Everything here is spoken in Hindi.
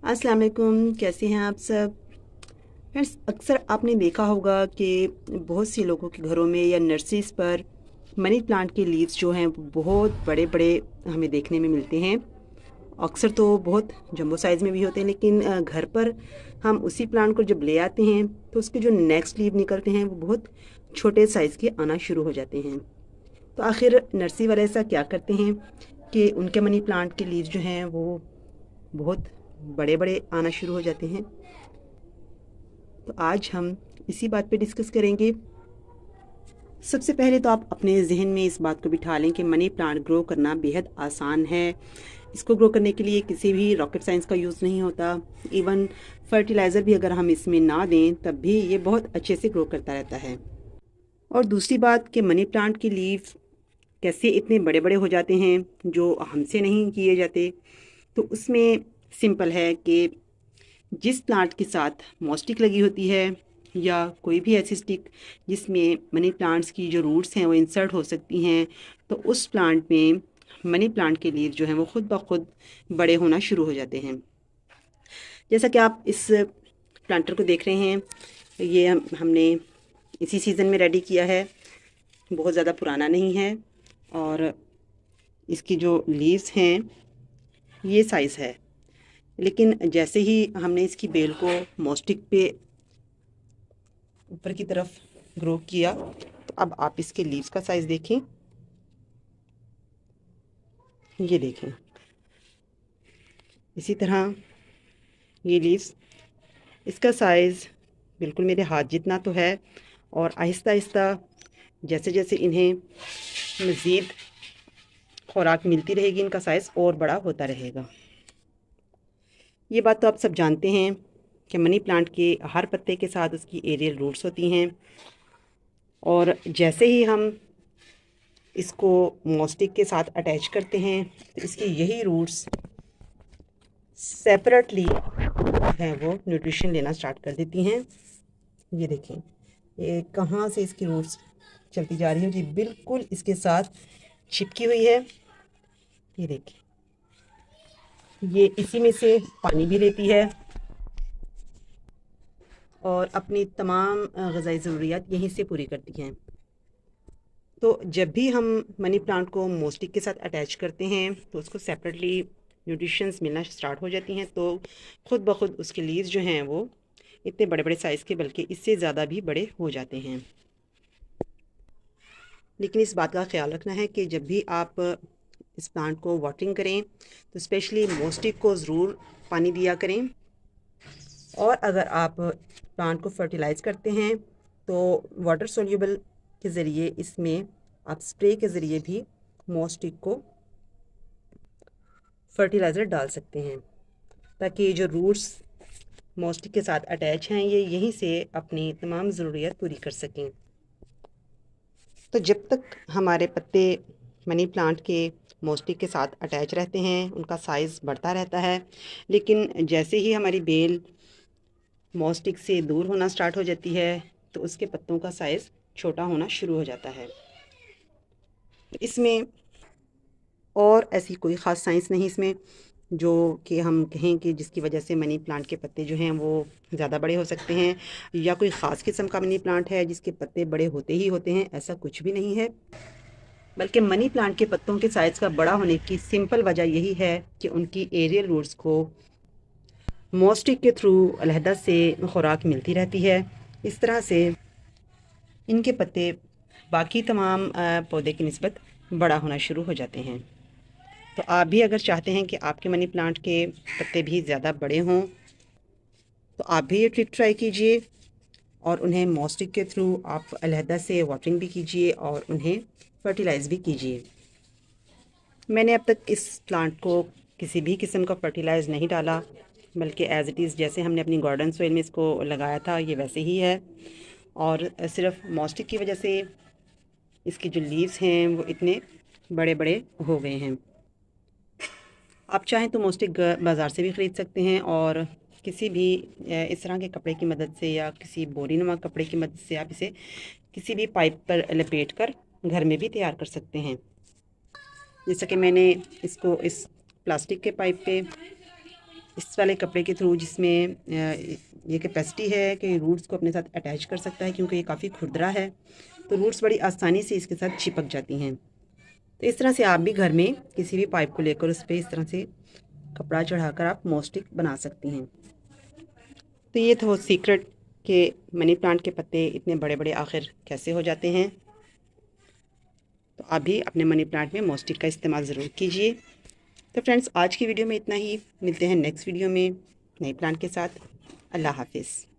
अस्सलाम वालेकुम, कैसे हैं आप सब फ्रेंड्स। अक्सर आपने देखा होगा कि बहुत से लोगों के घरों में या नर्सरीज पर मनी प्लांट के लीव्स जो हैं वो बहुत बड़े बड़े हमें देखने में मिलते हैं। अक्सर तो बहुत जंबो साइज़ में भी होते हैं, लेकिन घर पर हम उसी प्लांट को जब ले आते हैं तो उसके जो नेक्स्ट लीव निकलते हैं वो बहुत छोटे साइज़ के आना शुरू हो जाते हैं। तो आखिर नर्सरी वाले ऐसा क्या करते हैं कि उनके मनी प्लांट के लीव्स जो हैं वो बहुत बड़े बड़े आना शुरू हो जाते हैं। तो आज हम इसी बात पे डिस्कस करेंगे। सबसे पहले तो आप अपने जहन में इस बात को बिठा लें कि मनी प्लांट ग्रो करना बेहद आसान है। इसको ग्रो करने के लिए किसी भी रॉकेट साइंस का यूज़ नहीं होता। इवन फर्टिलाइज़र भी अगर हम इसमें ना दें तब भी ये बहुत अच्छे से ग्रो करता रहता है। और दूसरी बात कि मनी प्लांट की लीव्स कैसे इतने बड़े बड़े हो जाते हैं जो हमसे नहीं किए जाते। तो उसमें सिंपल है कि जिस प्लांट के साथ मॉस्टिक लगी होती है या कोई भी ऐसी स्टिक जिसमें मनी प्लांट्स की जो रूट्स हैं वो इंसर्ट हो सकती हैं, तो उस प्लांट में मनी प्लांट के लीव जो हैं वो खुद ब खुद बड़े होना शुरू हो जाते हैं। जैसा कि आप इस प्लांटर को देख रहे हैं, ये हमने इसी सीज़न में रेडी किया है, बहुत ज़्यादा पुराना नहीं है। और इसकी जो लीव्स हैं ये साइज़ है, लेकिन जैसे ही हमने इसकी बेल को मॉस्टिक पे ऊपर की तरफ ग्रो किया तो अब आप इसके लीव्स का साइज़ देखें। ये देखें, इसी तरह ये लीव्स, इसका साइज़ बिल्कुल मेरे हाथ जितना तो है। और आहिस्ता आहिस्ता जैसे जैसे इन्हें मज़ीद खुराक मिलती रहेगी इनका साइज़ और बड़ा होता रहेगा। ये बात तो आप सब जानते हैं कि मनी प्लांट के हर पत्ते के साथ उसकी एरियल रूट्स होती हैं। और जैसे ही हम इसको मॉस्टिक के साथ अटैच करते हैं तो इसकी यही रूट्स सेपरेटली हैं वो न्यूट्रिशन लेना स्टार्ट कर देती हैं। ये देखें, ये कहाँ से इसकी रूट्स चलती जा रही है जी, बिल्कुल इसके साथ चिपकी हुई है। ये देखें, ये इसी में से पानी भी लेती है और अपनी तमाम ग़िज़ाई ज़रूरियात यहीं से पूरी करती हैं। तो जब भी हम मनी प्लांट को मोस्टिक के साथ अटैच करते हैं तो उसको सेपरेटली न्यूट्रिशंस मिलना स्टार्ट हो जाती हैं। तो खुद ब खुद उसके लीव्स जो हैं वो इतने बड़े बड़े साइज़ के, बल्कि इससे ज़्यादा भी बड़े हो जाते हैं। लेकिन इस बात का ख्याल रखना है कि जब भी आप इस प्लांट को वाटरिंग करें तो स्पेशली मोस्टिक को ज़रूर पानी दिया करें। और अगर आप प्लांट को फर्टिलाइज़ करते हैं तो वाटर सोल्यूबल के ज़रिए इसमें आप स्प्रे के ज़रिए भी मोस्टिक को फर्टिलाइज़र डाल सकते हैं, ताकि ये जो रूट्स मोस्टिक के साथ अटैच हैं ये यहीं से अपनी तमाम ज़रूरियात पूरी कर सकें। तो जब तक हमारे पत्ते मनी प्लांट के मोस्टिक के साथ अटैच रहते हैं उनका साइज़ बढ़ता रहता है। लेकिन जैसे ही हमारी बेल मोस्टिक से दूर होना स्टार्ट हो जाती है तो उसके पत्तों का साइज़ छोटा होना शुरू हो जाता है। इसमें और ऐसी कोई ख़ास साइंस नहीं इसमें जो कि हम कहें कि जिसकी वजह से मनी प्लांट के पत्ते जो हैं वो ज़्यादा बड़े हो सकते हैं, या कोई ख़ास किस्म का मनी प्लांट है जिसके पत्ते बड़े होते ही होते हैं, ऐसा कुछ भी नहीं है। बल्कि मनी प्लांट के पत्तों के साइज़ का बड़ा होने की सिंपल वजह यही है कि उनकी एरियल रूट्स को मोस्टिक के थ्रू अलहदा से खुराक मिलती रहती है। इस तरह से इनके पत्ते बाकी तमाम पौधे की निस्बत बड़ा होना शुरू हो जाते हैं। तो आप भी अगर चाहते हैं कि आपके मनी प्लांट के पत्ते भी ज़्यादा बड़े हों तो आप भी ये ट्रिक ट्राई कीजिए और उन्हें मोस्टिक के थ्रू आप अलहदा से वाटरिंग भी कीजिए और उन्हें फर्टिलाइज़ भी कीजिए। मैंने अब तक इस प्लांट को किसी भी किस्म का फर्टिलाइज़ नहीं डाला, बल्कि एज़ इट इज़ जैसे हमने अपनी गार्डन सॉइल में इसको लगाया था ये वैसे ही है। और सिर्फ मॉस्टिक की वजह से इसके जो लीव्स हैं वो इतने बड़े बड़े हो गए हैं। आप चाहें तो मोस्टिक बाज़ार से भी ख़रीद सकते हैं और किसी भी इस तरह के कपड़े की मदद से या किसी बोरी नुमा कपड़े की मदद से आप इसे किसी भी पाइप पर लपेट कर घर में भी तैयार कर सकते हैं। जैसा कि मैंने इसको इस प्लास्टिक के पाइप पे इस वाले कपड़े के थ्रू, जिसमें ये कैपेसिटी है कि रूट्स को अपने साथ अटैच कर सकता है, क्योंकि ये काफ़ी खुरदरा है, तो रूट्स बड़ी आसानी से इसके साथ चिपक जाती हैं। तो इस तरह से आप भी घर में किसी भी पाइप को लेकर उस पर इस तरह से कपड़ा चढ़ाकर आप मोस्टिक बना सकती हैं। तो ये था वो सीक्रेट कि मनी प्लांट के पत्ते इतने बड़े बड़े आखिर कैसे हो जाते हैं। तो आप भी अपने मनी प्लांट में मोस्टिक का इस्तेमाल ज़रूर कीजिए। तो फ्रेंड्स, आज की वीडियो में इतना ही। मिलते हैं नेक्स्ट वीडियो में नए प्लांट के साथ। अल्लाह हाफिज़।